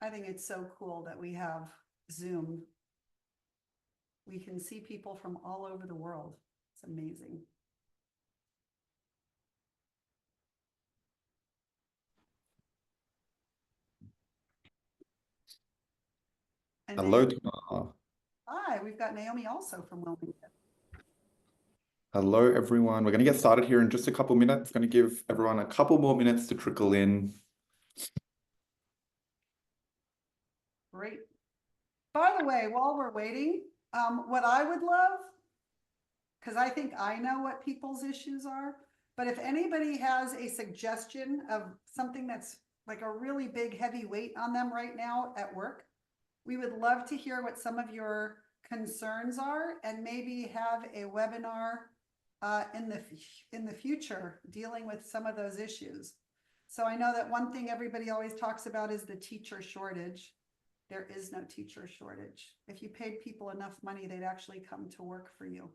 I think it's so cool that we have Zoom. We can see people from all over the world. It's amazing. And Hello, Naomi, Tamar. hi, we've got Naomi also from Wilmington. Hello, everyone. We're going to get started here in just a couple minutes. Going to give everyone a couple more minutes to trickle in. Great. By the way, while we're waiting, what I would love, because I think I know what people's issues are, but if anybody has a suggestion of something that's like a really big heavy weight on them right now at work, we would love to hear what some of your concerns are and maybe have a webinar in the future dealing with some of those issues. So I know that one thing everybody always talks about is the teacher shortage. There is no teacher shortage. If you paid people enough money, they'd actually come to work for you.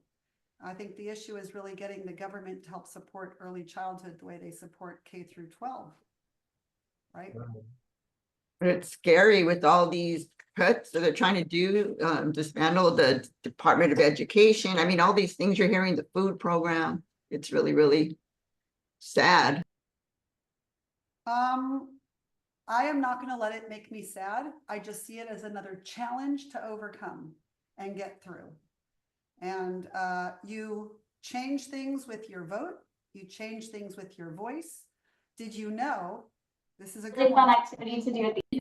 I think the issue is really getting the government to help support early childhood the way they support K through 12, right? But it's scary with all these cuts that they're trying to do, dismantle the Department of Education. I mean, all these things you're hearing, the food program, it's really, really sad. I am not going to let it make me sad. I just see it as another challenge to overcome and get through. And you change things with your vote. You change things with your voice. Did you know, this is a good fun one. activity to do at the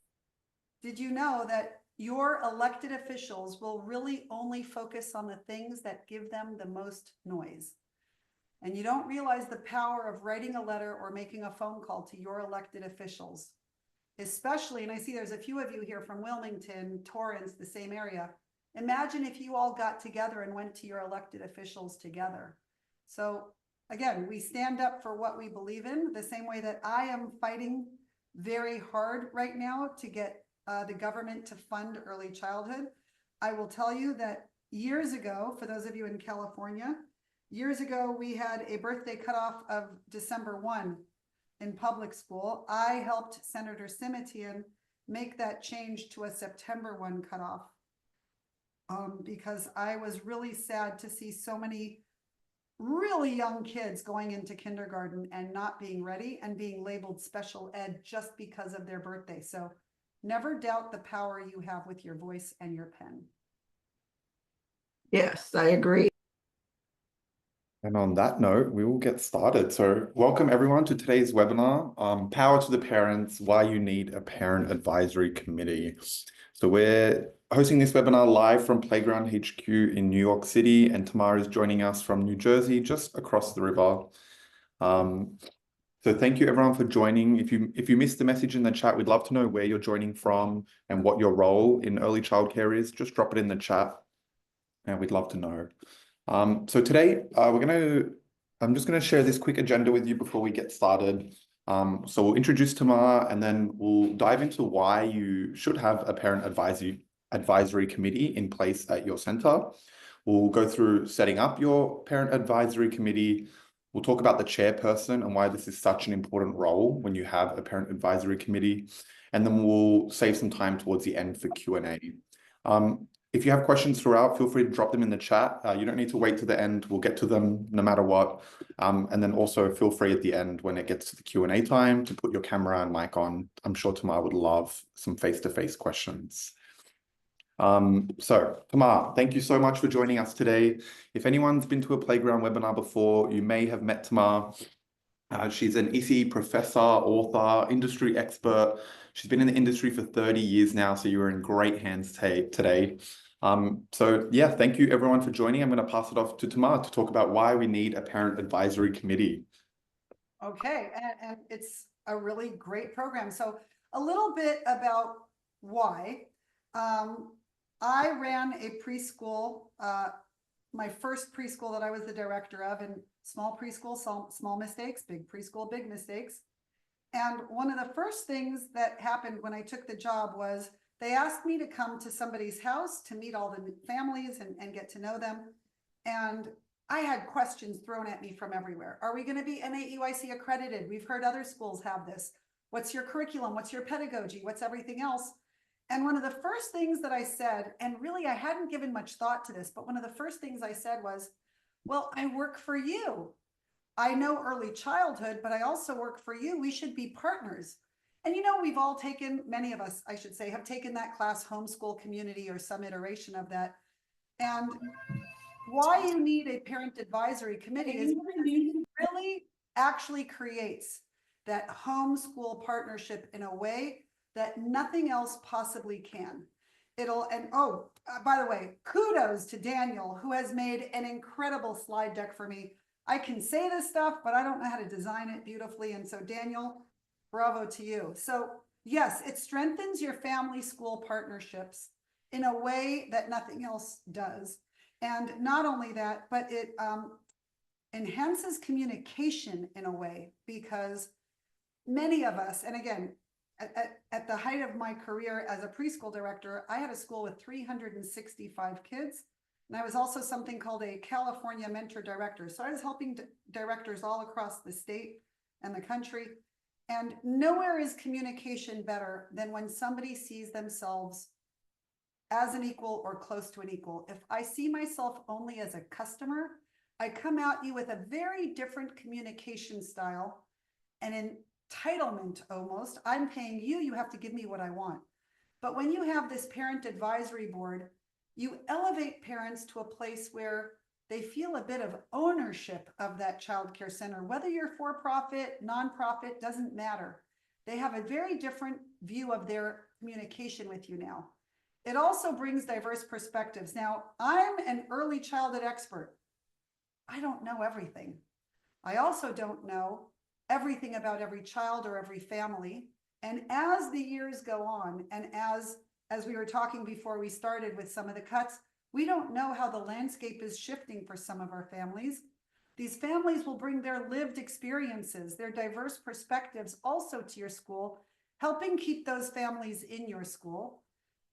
Did you know that your elected officials will really only focus on the things that give them the most noise? And you don't realize the power of writing a letter or making a phone call to your elected officials, especially, and I see there's a few of you here from Wilmington, Torrance, the same area. Imagine if you all got together and went to your elected officials together. So again, we stand up for what we believe in, the same way that I am fighting very hard right now to get the government to fund early childhood. I will tell you that years ago, for those of you in California, years ago, we had a birthday cutoff of December 1 in public school. I helped Senator Simitian make that change to a September 1 cutoff because I was really sad to see so many really young kids going into kindergarten and not being ready and being labeled special ed just because of their birthday. So never doubt the power you have with your voice and your pen. Yes, I agree. And on that note, we will get started. So welcome everyone to today's webinar, Power to the Parents, Why You Need a Parent Advisory Committee. So we're hosting this webinar live from Playground HQ in New York City, and Tamar is joining us from New Jersey, just across the river. So thank you everyone for joining. If you missed the message in the chat, we'd love to know where you're joining from and what your role in early childcare is. Just drop it in the chat and we'd love to know. So today I'm just going to share this quick agenda with you before we get started. So we'll introduce Tamar and then we'll dive into why you should have a parent advisory committee in place at your center. We'll go through setting up your parent advisory committee. We'll talk about the chairperson and why this is such an important role when you have a parent advisory committee. And then we'll save some time towards the end for Q&A. If you have questions throughout, feel free to drop them in the chat. You don't need to wait to the end. We'll get to them no matter what. And then also feel free at the end when it gets to the Q&A time to put your camera and mic on. I'm sure Tamar would love some face-to-face questions. So Tamar, thank you so much for joining us today. If anyone's been to a Playground webinar before, you may have met Tamar. She's an ECE professor, author, industry expert. She's been in the industry for 30 years now, so you're in great hands today. So yeah, thank you everyone for joining. I'm going to pass it off to Tamar to talk about why we need a parent advisory committee. Okay, and it's a really great program. So a little bit about why. I ran a preschool, my first preschool that I was the director of, and small preschool, small mistakes, big preschool, big mistakes. And one of the first things that happened when I took the job was they asked me to come to somebody's house to meet all the families and get to know them. And I had questions thrown at me from everywhere. Are we going to be NAEYC accredited? We've heard other schools have this. What's your curriculum? What's your pedagogy? What's everything else? And one of the first things that I said, and really I hadn't given much thought to this, but one of the first things I said was, well, I work for you. I know early childhood, but I also work for you. We should be partners. And we've all taken, many of us, I should say, have taken that class, Homeschool Community or some iteration of that. And why you need a parent advisory committee is because it really actually creates that homeschool partnership in a way that nothing else possibly can. By the way, kudos to Daniel, who has made an incredible slide deck for me. I can say this stuff, but I don't know how to design it beautifully. And so Daniel, bravo to you. So yes, it strengthens your family school partnerships in a way that nothing else does. And not only that, but it enhances communication in a way, because many of us, and again, at the height of my career as a preschool director, I had a school with 365 kids. And I was also something called a California mentor director. So I was helping directors all across the state and the country. And nowhere is communication better than when somebody sees themselves as an equal or close to an equal. If I see myself only as a customer, I come at you with a very different communication style and entitlement almost. I'm paying you, you have to give me what I want. But when you have this parent advisory board, you elevate parents to a place where they feel a bit of ownership of that child care center. Whether you're for-profit, nonprofit, doesn't matter. They have a very different view of their communication with you now. It also brings diverse perspectives. Now, I'm an early childhood expert. I don't know everything. I also don't know everything about every child or every family. And as the years go on, and as we were talking before we started with some of the cuts, we don't know how the landscape is shifting for some of our families. These families will bring their lived experiences, their diverse perspectives also to your school, helping keep those families in your school.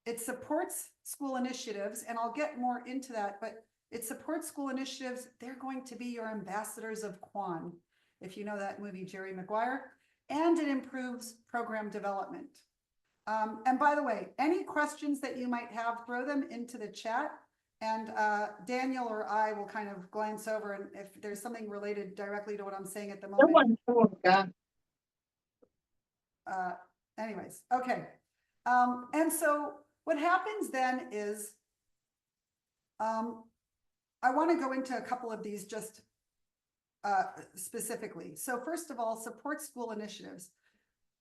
It supports school initiatives, and I'll get more into that, but it supports school initiatives. They're going to be your ambassadors of Kwan, if you know that movie, Jerry Maguire, and it improves program development. And by the way, any questions that you might have, throw them into the chat, and Daniel or I will kind of glance over, and if there's something related directly to what I'm saying at the moment. Anyways, okay. And so what happens then is, I want to go into a couple of these just specifically. So first of all, support school initiatives.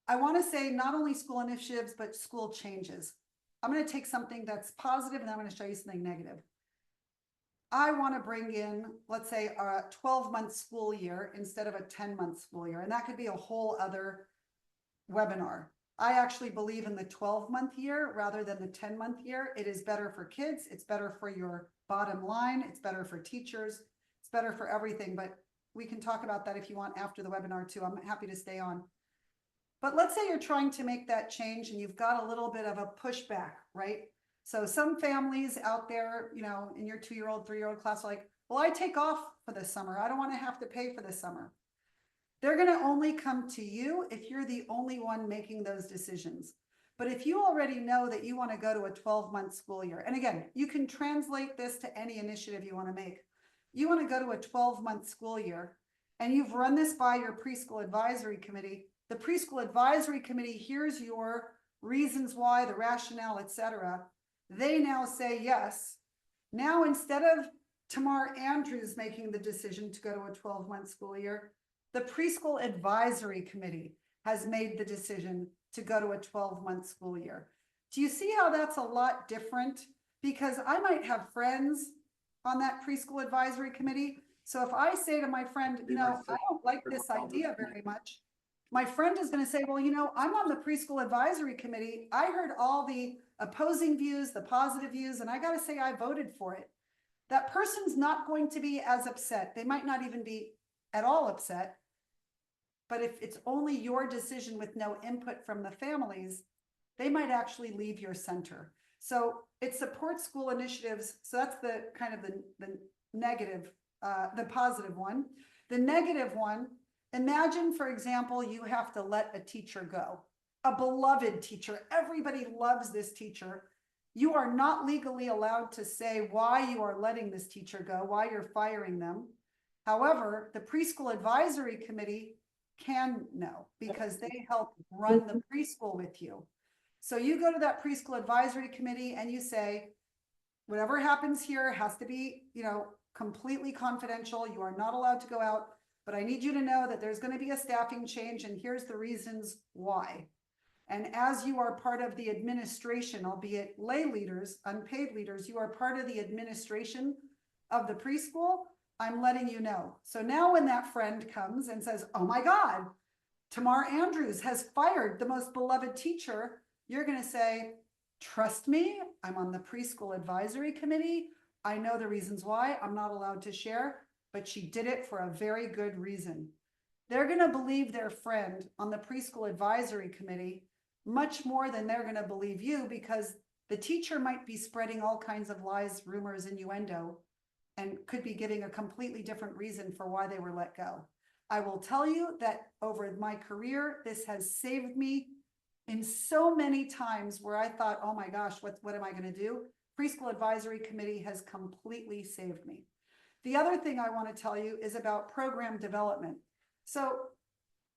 I want to say not only school initiatives, but school changes. I'm going to take something that's positive and I'm going to show you something negative. I want to bring in, let's say, a 12-month school year instead of a 10-month school year. And that could be a whole other webinar. I actually believe in the 12-month year rather than the 10-month year. It is better for kids. It's better for your bottom line. It's better for teachers. It's better for everything. But we can talk about that if you want after the webinar too. I'm happy to stay on. But let's say you're trying to make that change and you've got a little bit of a pushback, right? So some families out there, in your 2-year-old, 3-year-old class are like, well, I take off for the summer. I don't want to have to pay for the summer. They're going to only come to you if you're the only one making those decisions. But if you already know that you want to go to a 12-month school year, and again, you can translate this to any initiative you want to make. You want to go to a 12-month school year, and you've run this by your preschool advisory committee. The preschool advisory committee hears your reasons why, the rationale, etc. They now say yes. Now, instead of Tamar Andrews making the decision to go to a 12-month school year, the preschool advisory committee has made the decision to go to a 12-month school year. Do you see how that's a lot different? Because I might have friends on that preschool advisory committee. So if I say to my friend, I don't like this idea very much, my friend is going to say, well, I'm on the preschool advisory committee. I heard all the opposing views, the positive views, and I got to say I voted for it. That person's not going to be as upset. They might not even be at all upset. But if it's only your decision with no input from the families, they might actually leave your center. So it supports school initiatives. So that's the kind of the negative, the positive one. The negative one, imagine, for example, you have to let a teacher go. a beloved teacher. Everybody loves this teacher. You are not legally allowed to say why you are letting this teacher go, why you're firing them. However, the preschool advisory committee can know because they help run the preschool with you. So you go to that preschool advisory committee and you say, whatever happens here has to be, completely confidential. You are not allowed to go out, but I need you to know that there's going to be a staffing change and here's the reasons why. And as you are part of the administration, albeit lay leaders, unpaid leaders, you are part of the administration of the preschool, I'm letting you know. So now when that friend comes and says, oh my God, Tamar Andrews has fired the most beloved teacher, you're going to say, trust me, I'm on the preschool advisory committee. I know the reasons why. I'm not allowed to share, but she did it for a very good reason. They're going to believe their friend on the preschool advisory committee much more than they're going to believe you, because the teacher might be spreading all kinds of lies, rumors, innuendo, and could be giving a completely different reason for why they were let go. I will tell you that over my career, this has saved me in so many times where I thought, oh my gosh, what am I going to do? Preschool advisory committee has completely saved me. The other thing I want to tell you is about program development. So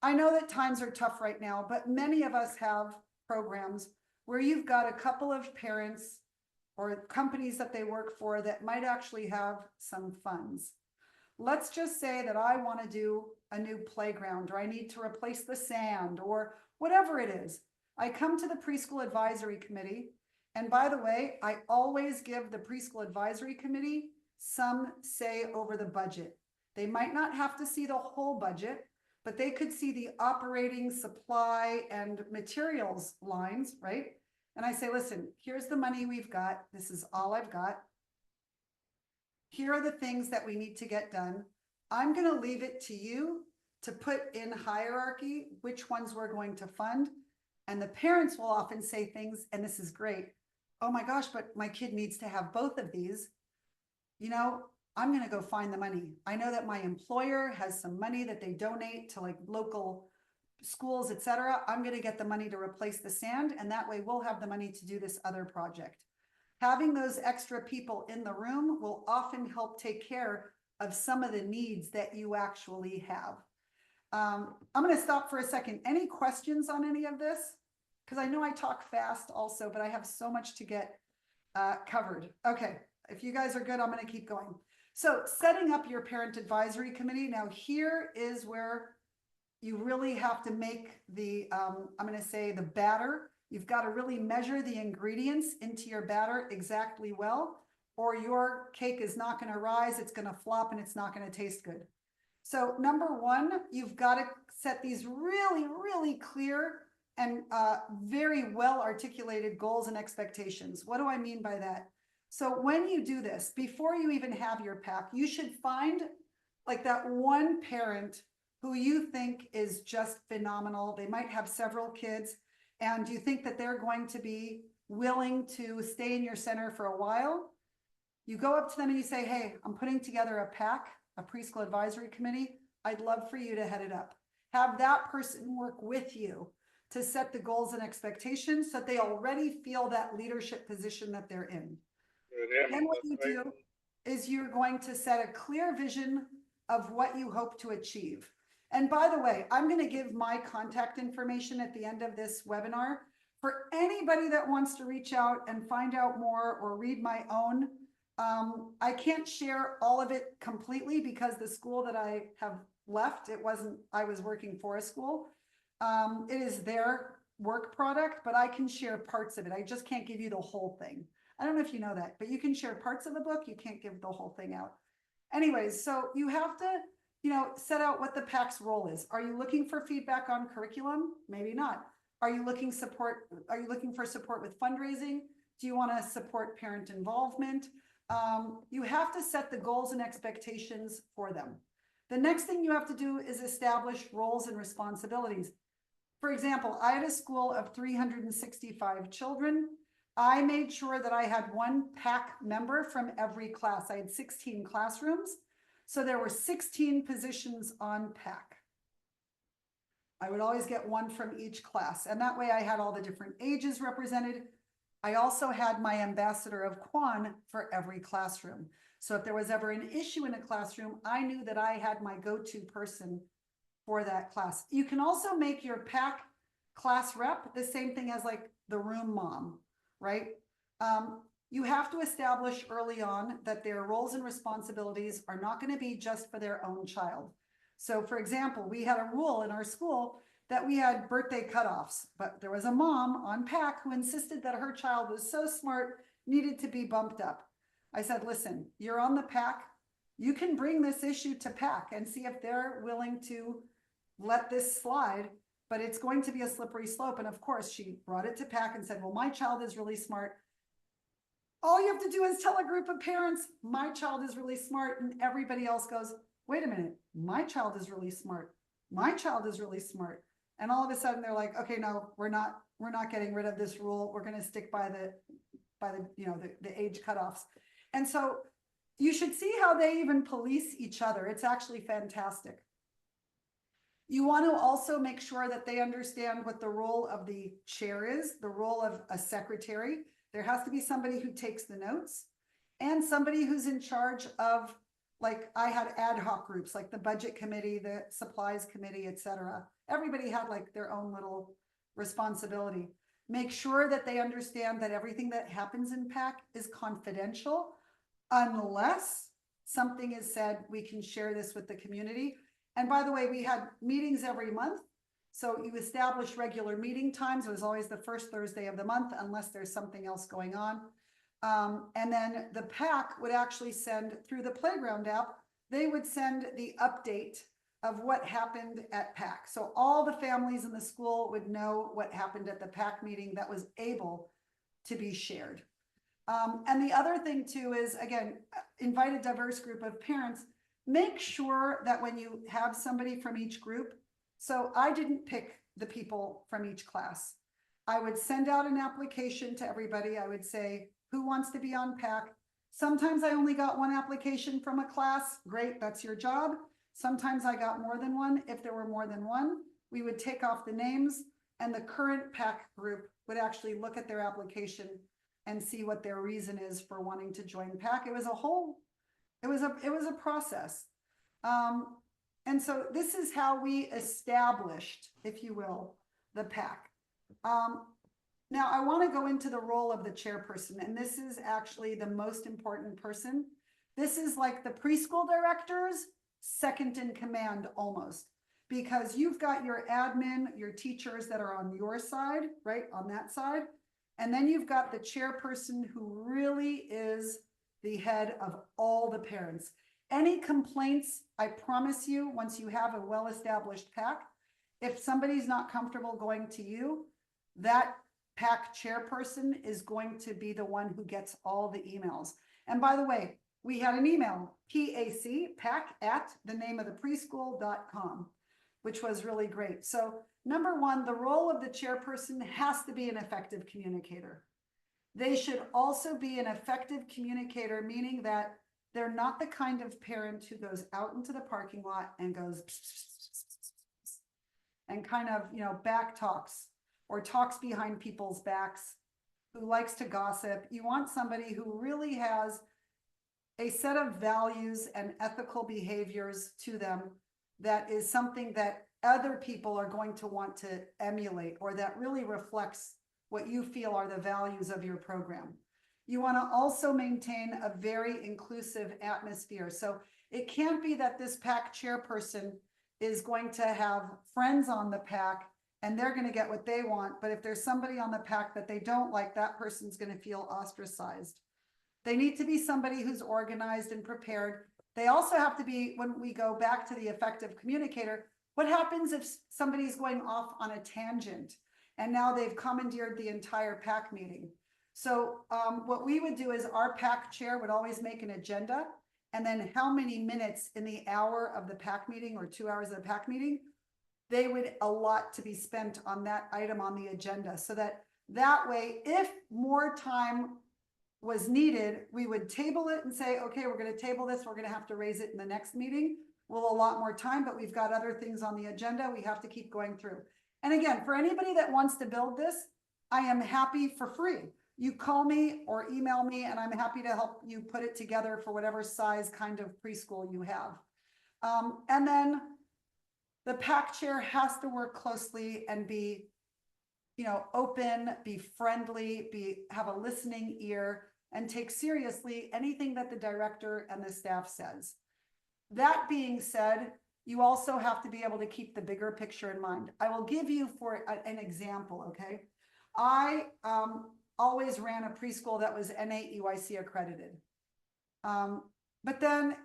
I know that times are tough right now, but many of us have programs where you've got a couple of parents or companies that they work for that might actually have some funds. Let's just say that I want to do a new playground, or I need to replace the sand, or whatever it is. I come to the preschool advisory committee. And by the way, I always give the preschool advisory committee some say over the budget. They might not have to see the whole budget, but they could see the operating, supply, and materials lines, right? And I say, listen, here's the money we've got. This is all I've got. Here are the things that we need to get done. I'm going to leave it to you to put in hierarchy which ones we're going to fund. And the parents will often say things, and this is great. Oh my gosh, but my kid needs to have both of these. I'm going to go find the money. I know that my employer has some money that they donate to like local schools, etc. I'm going to get the money to replace the sand, and that way we'll have the money to do this other project. Having those extra people in the room will often help take care of some of the needs that you actually have. I'm going to stop for a second. Any questions on any of this? Because I know I talk fast also, but I have so much to get covered. Okay, if you guys are good, I'm going to keep going. So setting up your parent advisory committee. Now here is where you really have to make the, I'm going to say the batter. You've got to really measure the ingredients into your batter exactly well, or your cake is not going to rise, it's going to flop, and it's not going to taste good. So number one, you've got to set these really, really clear and very well articulated goals and expectations. What do I mean by that? So when you do this, before you even have your pack, you should find like that one parent who you think is just phenomenal. They might have several kids, and you think that they're going to be willing to stay in your center for a while. You go up to them and you say, hey, I'm putting together a pack, a preschool advisory committee. I'd love for you to head it up. Have that person work with you to set the goals and expectations so that they already feel that leadership position that they're in. Then what you do is you're going to set a clear vision of what you hope to achieve. And by the way, I'm going to give my contact information at the end of this webinar for anybody that wants to reach out and find out more or read my own. I can't share all of it completely because the school that I have left, I was working for a school. It is their work product, but I can share parts of it. I just can't give you the whole thing. I don't know if you know that, but you can share parts of the book. You can't give the whole thing out. Anyways, so you have to, set out what the PAC's role is. Are you looking for feedback on curriculum? Maybe not. Are you looking for support with fundraising? Do you want to support parent involvement? You have to set the goals and expectations for them. The next thing you have to do is establish roles and responsibilities. For example, I had a school of 365 children. I made sure that I had one PAC member from every class. I had 16 classrooms. So there were 16 positions on PAC. I would always get one from each class. And that way I had all the different ages represented. I also had my ambassador of Kwan for every classroom. So if there was ever an issue in a classroom, I knew that I had my go-to person for that class. You can also make your PAC class rep the same thing as like the room mom, right? You have to establish early on that their roles and responsibilities are not going to be just for their own child. So for example, we had a rule in our school that we had birthday cutoffs, but there was a mom on PAC who insisted that her child was so smart, needed to be bumped up. I said, listen, you're on the PAC. You can bring this issue to PAC and see if they're willing to let this slide, but it's going to be a slippery slope. And of course, she brought it to PAC and said, well, my child is really smart. All you have to do is tell a group of parents, my child is really smart, and everybody else goes, wait a minute, my child is really smart. My child is really smart. And all of a sudden they're like, okay, no, we're not getting rid of this rule. We're going to stick by the the age cutoffs. And so you should see how they even police each other. It's actually fantastic. You want to also make sure that they understand what the role of the chair is, the role of a secretary. There has to be somebody who takes the notes and somebody who's in charge of, like I had ad hoc groups, like the budget committee, the supplies committee, etc. Everybody had like their own little responsibility. Make sure that they understand that everything that happens in PAC is confidential unless something is said, we can share this with the community. And by the way, we had meetings every month. So you establish regular meeting times. It was always the first Thursday of the month, unless there's something else going on. And then the PAC would actually send through the Playground app, they would send the update of what happened at PAC. So all the families in the school would know what happened at the PAC meeting that was able to be shared. And the other thing too is, again, invite a diverse group of parents. Make sure that when you have somebody from each group, so I didn't pick the people from each class. I would send out an application to everybody. I would say, who wants to be on PAC? Sometimes I only got one application from a class. Great, that's your job. Sometimes I got more than one. If there were more than one, we would take off the names and the current PAC group would actually look at their application and see what their reason is for wanting to join PAC. It was a process. And so this is how we established, if you will, the PAC. Now I want to go into the role of the chairperson, and this is actually the most important person. This is like the preschool director's second in command almost, because you've got your admin, your teachers that are on your side, right, on that side. And then you've got the chairperson who really is the head of all the parents. Any complaints, I promise you, once you have a well-established PAC, if somebody's not comfortable going to you, that PAC chairperson is going to be the one who gets all the emails. And by the way, we had an email, pac@thenameofthepreschool.com, which was really great. So number one, the role of the chairperson has to be an effective communicator. They should also be an effective communicator, meaning that they're not the kind of parent who goes out into the parking lot and goes and kind of, back talks or talks behind people's backs, who likes to gossip. You want somebody who really has a set of values and ethical behaviors to them that is something that other people are going to want to emulate, or that really reflects what you feel are the values of your program. You want to also maintain a very inclusive atmosphere. So it can't be that this PAC chairperson is going to have friends on the PAC and they're going to get what they want. But if there's somebody on the PAC that they don't like, that person's going to feel ostracized. They need to be somebody who's organized and prepared. They also have to be, when we go back to the effective communicator, what happens if somebody's going off on a tangent and now they've commandeered the entire PAC meeting? So what we would do is our PAC chair would always make an agenda, and then how many minutes in the hour of the PAC meeting or 2 hours of the PAC meeting, they would allot to be spent on that item on the agenda, so that way, if more time was needed, we would table it and say, okay, we're going to table this. We're going to have to raise it in the next meeting. we'll allot more time, but we've got other things on the agenda we have to keep going through. And again, for anybody that wants to build this, I am happy for free. You call me or email me and I'm happy to help you put it together for whatever size kind of preschool you have. And then the PAC chair has to work closely and be, open, be friendly, have a listening ear, and take seriously anything that the director and the staff says. That being said, you also have to be able to keep the bigger picture in mind. I will give you for an example, okay? I always ran a preschool that was NAEYC accredited. But then,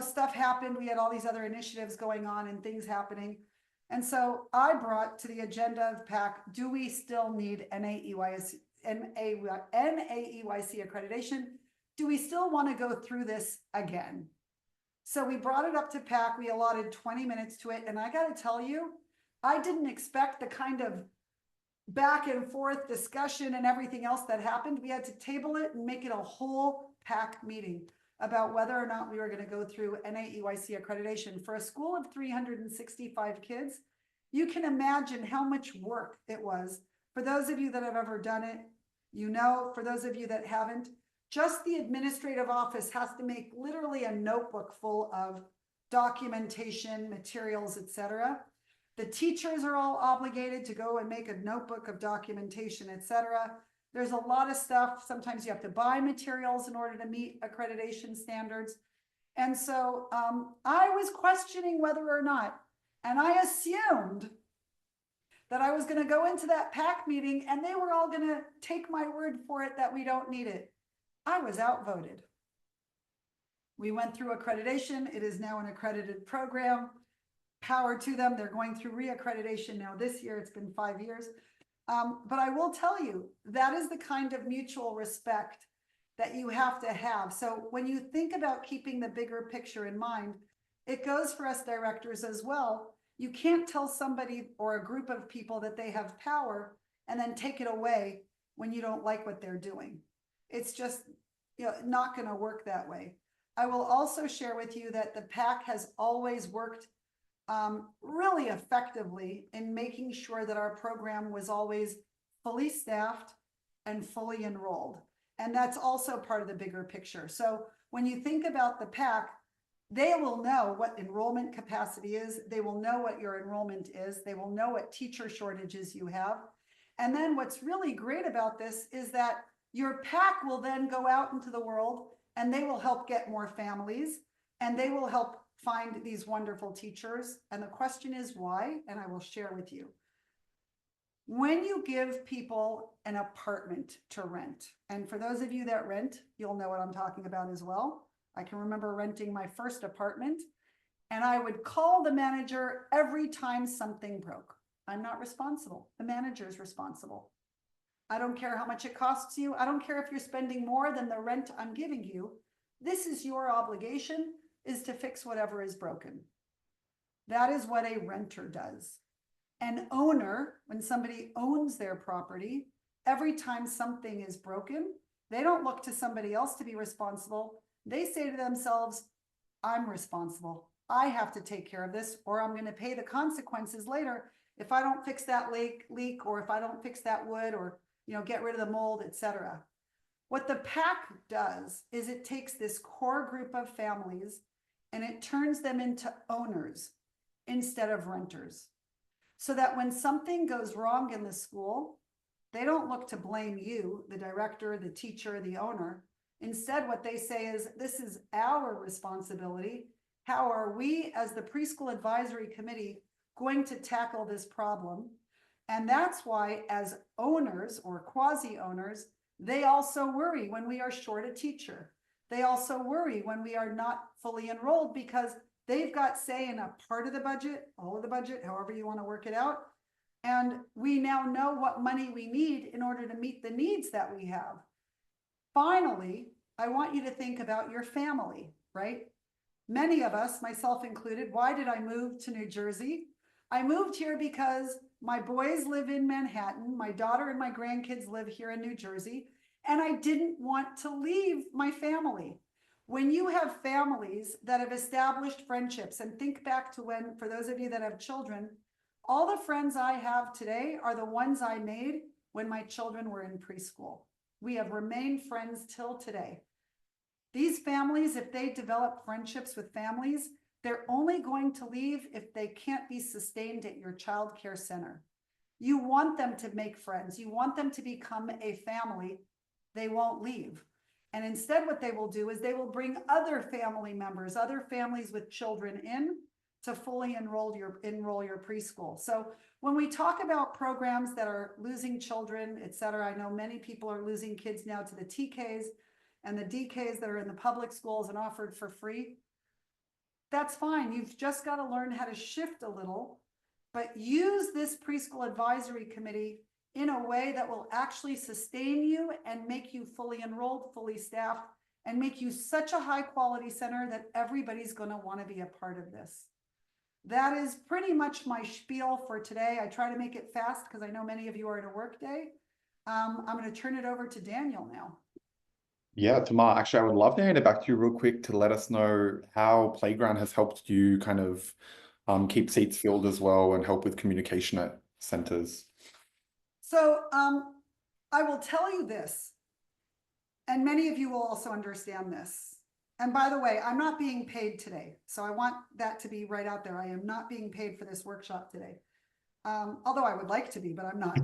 stuff happened. We had all these other initiatives going on and things happening. And so I brought to the agenda of PAC, do we still need NAEYC accreditation? Do we still want to go through this again? So we brought it up to PAC. We allotted 20 minutes to it. And I got to tell you, I didn't expect the kind of back and forth discussion and everything else that happened. We had to table it and make it a whole PAC meeting about whether or not we were going to go through NAEYC accreditation. For a school of 365 kids, you can imagine how much work it was. For those of you that have ever done it, for those of you that haven't, just the administrative office has to make literally a notebook full of documentation, materials, etc. The teachers are all obligated to go and make a notebook of documentation, etc. There's a lot of stuff. Sometimes you have to buy materials in order to meet accreditation standards. And so I was questioning whether or not, and I assumed that I was going to go into that PAC meeting and they were all going to take my word for it that we don't need it. I was outvoted. We went through accreditation. It is now an accredited program. Power to them. They're going through reaccreditation now this year. It's been 5 years. But I will tell you, that is the kind of mutual respect that you have to have. So when you think about keeping the bigger picture in mind, it goes for us directors as well. You can't tell somebody or a group of people that they have power and then take it away when you don't like what they're doing. It's just not going to work that way. I will also share with you that the PAC has always worked really effectively in making sure that our program was always fully staffed and fully enrolled. And that's also part of the bigger picture. So when you think about the PAC, they will know what enrollment capacity is. They will know what your enrollment is. They will know what teacher shortages you have. And then what's really great about this is that your PAC will then go out into the world and they will help get more families and they will help find these wonderful teachers. And the question is why? And I will share with you. When you give people an apartment to rent, and for those of you that rent, you'll know what I'm talking about as well. I can remember renting my first apartment and I would call the manager every time something broke. I'm not responsible. The manager is responsible. I don't care how much it costs you. I don't care if you're spending more than the rent I'm giving you. This is your obligation, is to fix whatever is broken. That is what a renter does. An owner, when somebody owns their property, every time something is broken, they don't look to somebody else to be responsible. They say to themselves, I'm responsible. I have to take care of this, or I'm going to pay the consequences later if I don't fix that leak, or if I don't fix that wood, or get rid of the mold, etc. What the PAC does is it takes this core group of families and it turns them into owners instead of renters. So that when something goes wrong in the school, they don't look to blame you, the director, the teacher, the owner. Instead, what they say is, this is our responsibility. How are we as the preschool advisory committee going to tackle this problem? And that's why as owners or quasi-owners, they also worry when we are short a teacher. They also worry when we are not fully enrolled because they've got say in a part of the budget, all of the budget, however you want to work it out. And we now know what money we need in order to meet the needs that we have. Finally, I want you to think about your family, right? Many of us, myself included, why did I move to New Jersey? I moved here because my boys live in Manhattan. My daughter and my grandkids live here in New Jersey. And I didn't want to leave my family. When you have families that have established friendships, and think back to when, for those of you that have children, all the friends I have today are the ones I made when my children were in preschool. We have remained friends till today. These families, if they develop friendships with families, they're only going to leave if they can't be sustained at your child care center. You want them to make friends. You want them to become a family. They won't leave. And instead, what they will do is they will bring other family members, other families with children in to fully enroll your preschool. So when we talk about programs that are losing children, et cetera, I know many people are losing kids now to the TKs and the DKs that are in the public schools and offered for free. That's fine. You've just got to learn how to shift a little, but use this preschool advisory committee in a way that will actually sustain you and make you fully enrolled, fully staffed, and make you such a high quality center that everybody's going to want to be a part of this. That is pretty much my spiel for today. I try to make it fast because I know many of you are in a work day. I'm going to turn it over to Daniel now. Yeah, Tamar, actually, I would love to hand it back to you real quick to let us know how Playground has helped you kind of keep seats filled as well and help with communication at centers. So I will tell you this, and many of you will also understand this. And by the way, I'm not being paid today. So I want that to be right out there. I am not being paid for this workshop today. Although I would like to be, but I'm not.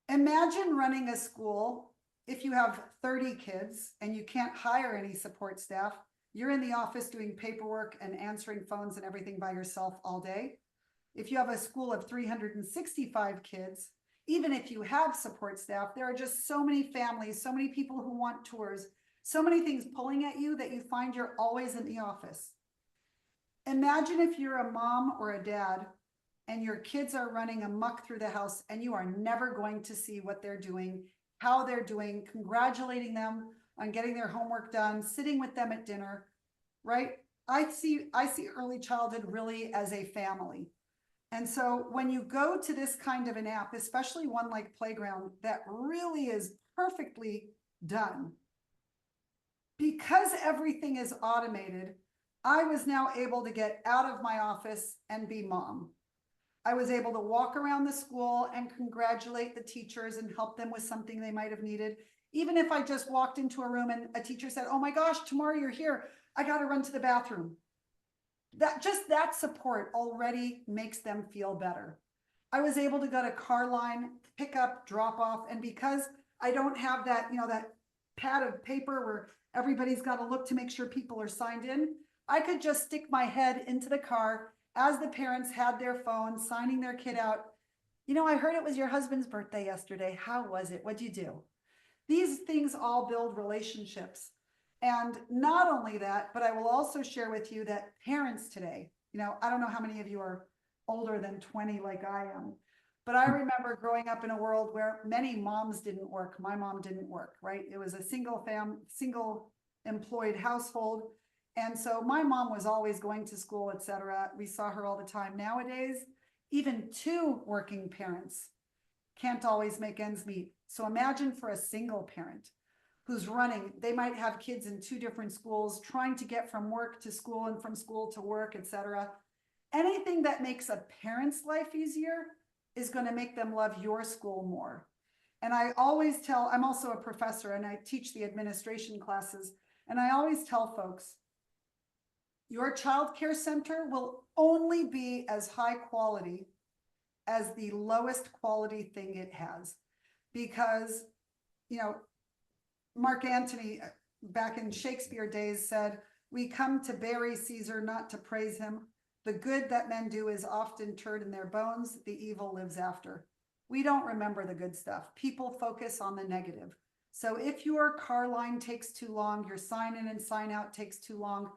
Imagine running a school. If you have 30 kids and you can't hire any support staff, you're in the office doing paperwork and answering phones and everything by yourself all day. If you have a school of 365 kids, even if you have support staff, there are just so many families, so many people who want tours, so many things pulling at you that you find you're always in the office. Imagine if you're a mom or a dad and your kids are running amok through the house and you are never going to see what they're doing, how they're doing, congratulating them on getting their homework done, sitting with them at dinner, right? I see early childhood really as a family. And so when you go to this kind of an app, especially one like Playground that really is perfectly done, because everything is automated, I was now able to get out of my office and be mom. I was able to walk around the school and congratulate the teachers and help them with something they might have needed. Even if I just walked into a room and a teacher said, "Oh my gosh, tomorrow you're here. I got to run to the bathroom." That support already makes them feel better. I was able to go to Carline, pick up, drop off. And because I don't have that, that pad of paper where everybody's got to look to make sure people are signed in, I could just stick my head into the car as the parents had their phone signing their kid out. I heard it was your husband's birthday yesterday. How was it? What'd you do? These things all build relationships. And not only that, but I will also share with you that parents today, I don't know how many of you are older than 20 like I am, but I remember growing up in a world where many moms didn't work. My mom didn't work, right? It was a single employed household. And so my mom was always going to school, etc. We saw her all the time. Nowadays, even two working parents can't always make ends meet. So imagine for a single parent who's running, they might have kids in two different schools, trying to get from work to school and from school to work, etc. Anything that makes a parent's life easier is going to make them love your school more. And I always tell, I'm also a professor and I teach the administration classes, and I always tell folks, your child care center will only be as high quality as the lowest quality thing it has. Because, Mark Antony, back in Shakespeare days, said, "We come to bury Caesar, not to praise him. The good that men do is often interred in their bones. The evil lives after." We don't remember the good stuff. People focus on the negative. So if your car line takes too long, your sign in and sign out takes too long,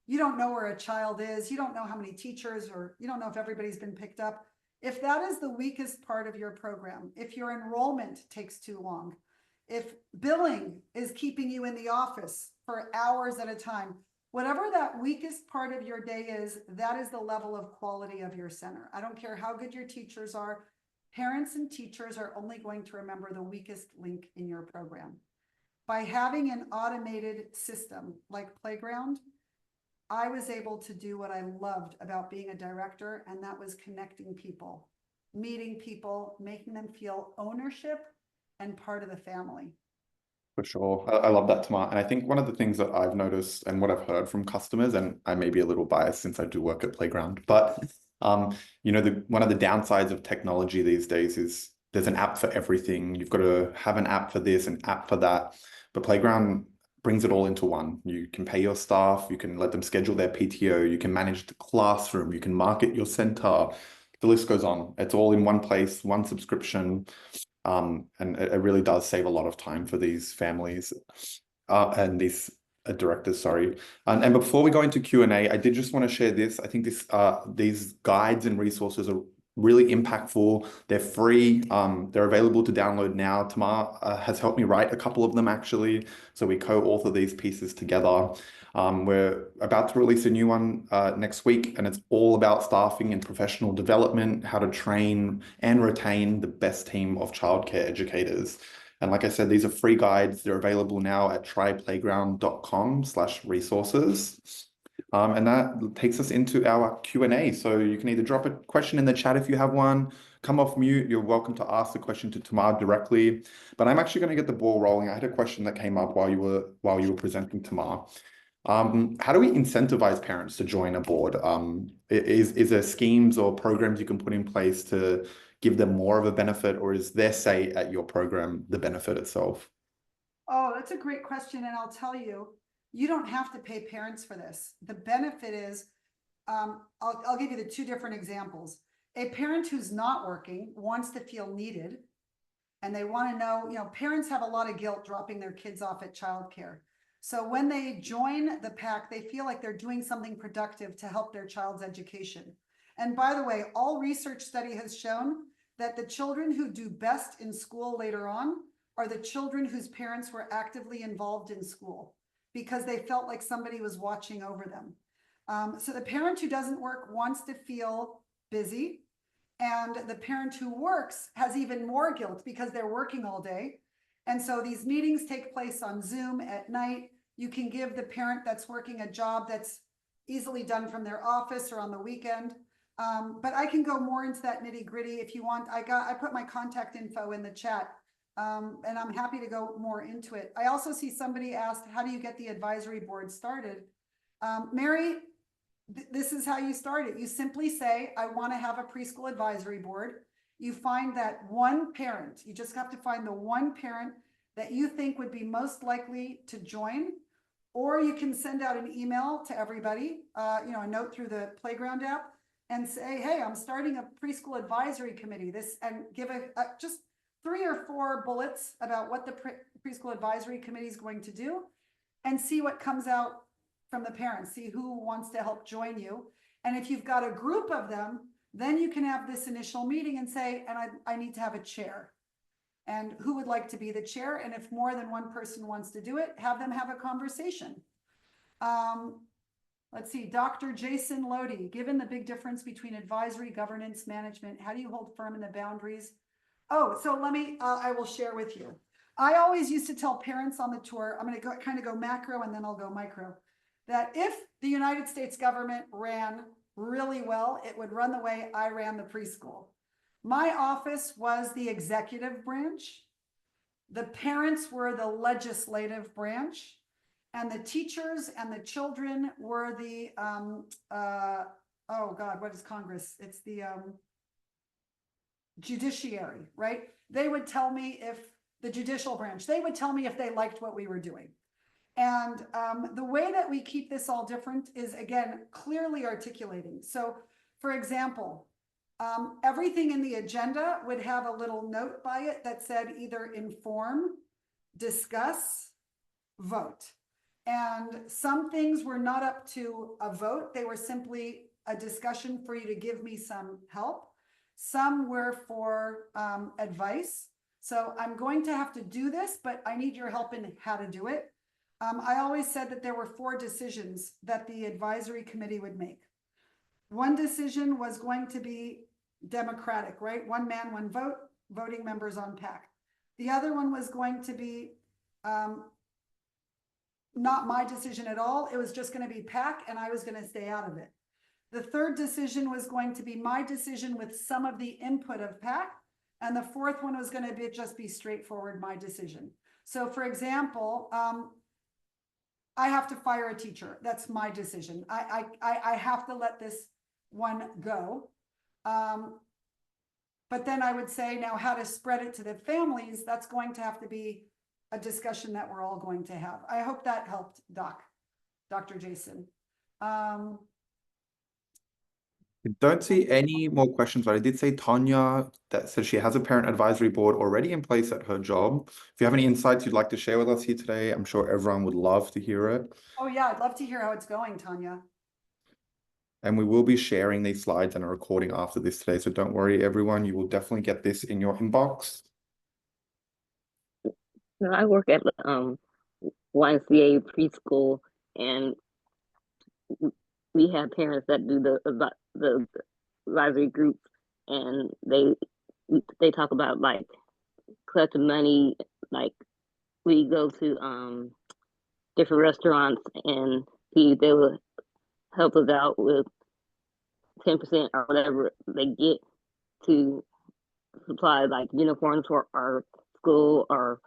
you don't know where a child is, you don't know how many teachers, or you don't know if everybody's been picked up. If that is the weakest part of your program, if your enrollment takes too long, if billing is keeping you in the office for hours at a time, whatever that weakest part of your day is, that is the level of quality of your center. I don't care how good your teachers are. Parents and teachers are only going to remember the weakest link in your program. By having an automated system like Playground, I was able to do what I loved about being a director, and that was connecting people, meeting people, making them feel ownership and part of the family. For sure. I love that, Tamar. And I think one of the things that I've noticed and what I've heard from customers, and I may be a little biased since I do work at Playground, but you know, one of the downsides of technology these days is there's an app for everything. You've got to have an app for this, an app for that. But Playground brings it all into one. You can pay your staff, you can let them schedule their PTO, you can manage the classroom, you can market your center. The list goes on. It's all in one place, one subscription. And it really does save a lot of time for these families and these directors, sorry. And before we go into Q&A, I did just want to share this. I think these guides and resources are really impactful. They're free. They're available to download now. Tamar has helped me write a couple of them actually. So we co-author these pieces together. We're about to release a new one next week, and it's all about staffing and professional development, how to train and retain the best team of childcare educators. And like I said, these are free guides. They're available now at tryplayground.com/resources. And that takes us into our Q&A. So you can either drop a question in the chat if you have one, come off mute. You're welcome to ask the question to Tamar directly. But I'm actually going to get the ball rolling. I had a question that came up while you were presenting, Tamar. How do we incentivize parents to join a board? Is there schemes or programs you can put in place to give them more of a benefit, or is their say at your program the benefit itself? Oh, that's a great question. And I'll tell you, you don't have to pay parents for this. The benefit is, I'll give you the two different examples. A parent who's not working wants to feel needed, and they want to know, you know, parents have a lot of guilt dropping their kids off at childcare. So when they join the PAC, they feel like they're doing something productive to help their child's education. And by the way, all research study has shown that the children who do best in school later on are the children whose parents were actively involved in school, because they felt like somebody was watching over them. So the parent who doesn't work wants to feel busy, and the parent who works has even more guilt because they're working all day. And so these meetings take place on Zoom at night. You can give the parent that's working a job that's easily done from their office or on the weekend. But I can go more into that nitty gritty if you want. I put my contact info in the chat. And I'm happy to go more into it. I also see somebody asked, how do you get the advisory board started? Mary, this is how you start it. You simply say, I want to have a preschool advisory board. You find that one parent, you just have to find the one parent that you think would be most likely to join, or you can send out an email to everybody, you know, a note through the Playground app and say, hey, I'm starting a preschool advisory committee, and give just 3 or 4 bullets about what the preschool advisory committee is going to do, and see what comes out from the parents, see who wants to help join you. And if you've got a group of them, then you can have this initial meeting and say, and I need to have a chair. And who would like to be the chair? And if more than one person wants to do it, have them have a conversation. Let's see, Dr. Jason Lodi, given the big difference between advisory, governance, management, how do you hold firm in the boundaries? Oh, so I will share with you. I always used to tell parents on the tour, I'm going to kind of go macro and then I'll go micro, that if the United States government ran really well, it would run the way I ran the preschool. My office was the executive branch. The parents were the legislative branch, and the teachers and the children were the, oh God, what is Congress? It's the judiciary, right? They would tell me if the judicial branch, they would tell me if they liked what we were doing. And the way that we keep this all different is, again, clearly articulating. So for example, everything in the agenda would have a little note by it that said either inform, discuss, vote. And some things were not up to a vote. They were simply a discussion for you to give me some help. Some were for advice. So I'm going to have to do this, but I need your help in how to do it. I always said that there were 4 decisions that the advisory committee would make. One decision was going to be democratic, right? One man, one vote, voting members on PAC. The other one was going to be not my decision at all. It was just going to be PAC and I was going to stay out of it. The third decision was going to be my decision with some of the input of PAC. And the fourth one was going to be just be straightforward, my decision. So for example, I have to fire a teacher. That's my decision. I have to let this one go. But then I would say now how to spread it to the families, that's going to have to be a discussion that we're all going to have. I hope that helped, Dr. Jason. I don't see any more questions, but I did say Tanya that says she has a parent advisory board already in place at her job. If you have any insights you'd like to share with us here today, I'm sure everyone would love to hear it. Oh yeah, I'd love to hear how it's going, Tanya. And we will be sharing these slides and a recording after this today. So don't worry, everyone, you will definitely get this in your inbox. No, I work at YMCA preschool, and we have parents that do the advisory group, and they talk about like collecting money. Like we go to different restaurants, and they will help us out with 10% or whatever they get to supply like uniforms for our school or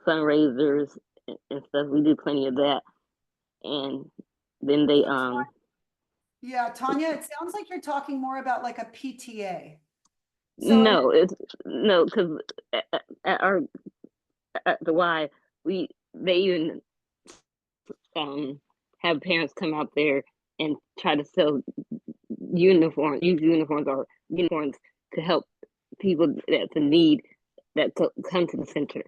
fundraisers and stuff. We do plenty of that. And then they Yeah, Tanya, it sounds like you're talking more about like a PTA. So no, it's no, because at the Y they even have parents come out there and try to sell uniforms to help people that's in need that come to the center.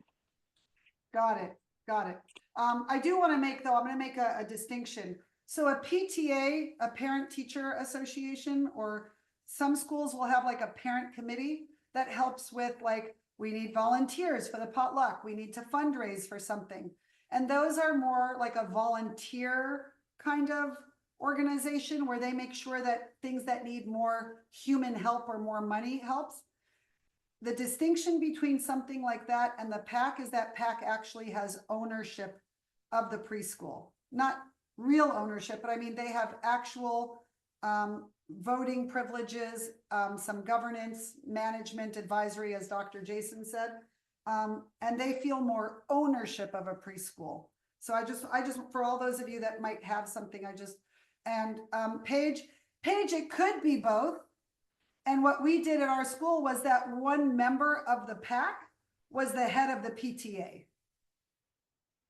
got it. I do want to make, though, I'm going to make a distinction. So a PTA, a parent teacher association, or some schools will have like a parent committee that helps with like, we need volunteers for the potluck. We need to fundraise for something. And those are more like a volunteer kind of organization where they make sure that things that need more human help or more money helps. The distinction between something like that and the PAC is that PAC actually has ownership of the preschool. Not real ownership, but I mean, they have actual voting privileges, some governance, management, advisory, as Dr. Jason said, and they feel more ownership of a preschool. So I just, for all those of you that might have something, Paige, it could be both. And what we did at our school was that one member of the PAC was the head of the PTA.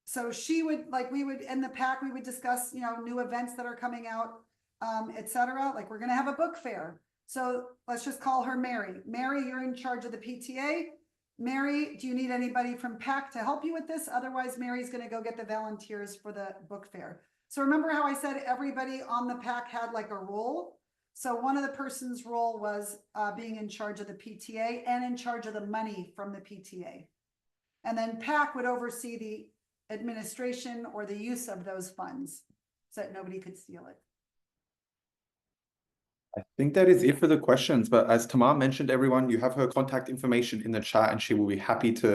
So she would, like, we would, in the PAC, we would discuss, new events that are coming out, et cetera. Like, we're going to have a book fair. So let's just call her Mary. Mary, you're in charge of the PTA. Mary, do you need anybody from PAC to help you with this? Otherwise, Mary's going to go get the volunteers for the book fair. So remember how I said everybody on the PAC had like a role? So one of the person's role was being in charge of the PTA and in charge of the money from the PTA. And then PAC would oversee the administration or the use of those funds so that nobody could steal it. I think that is it for the questions, but as Tamar mentioned, everyone, you have her contact information in the chat and she will be happy to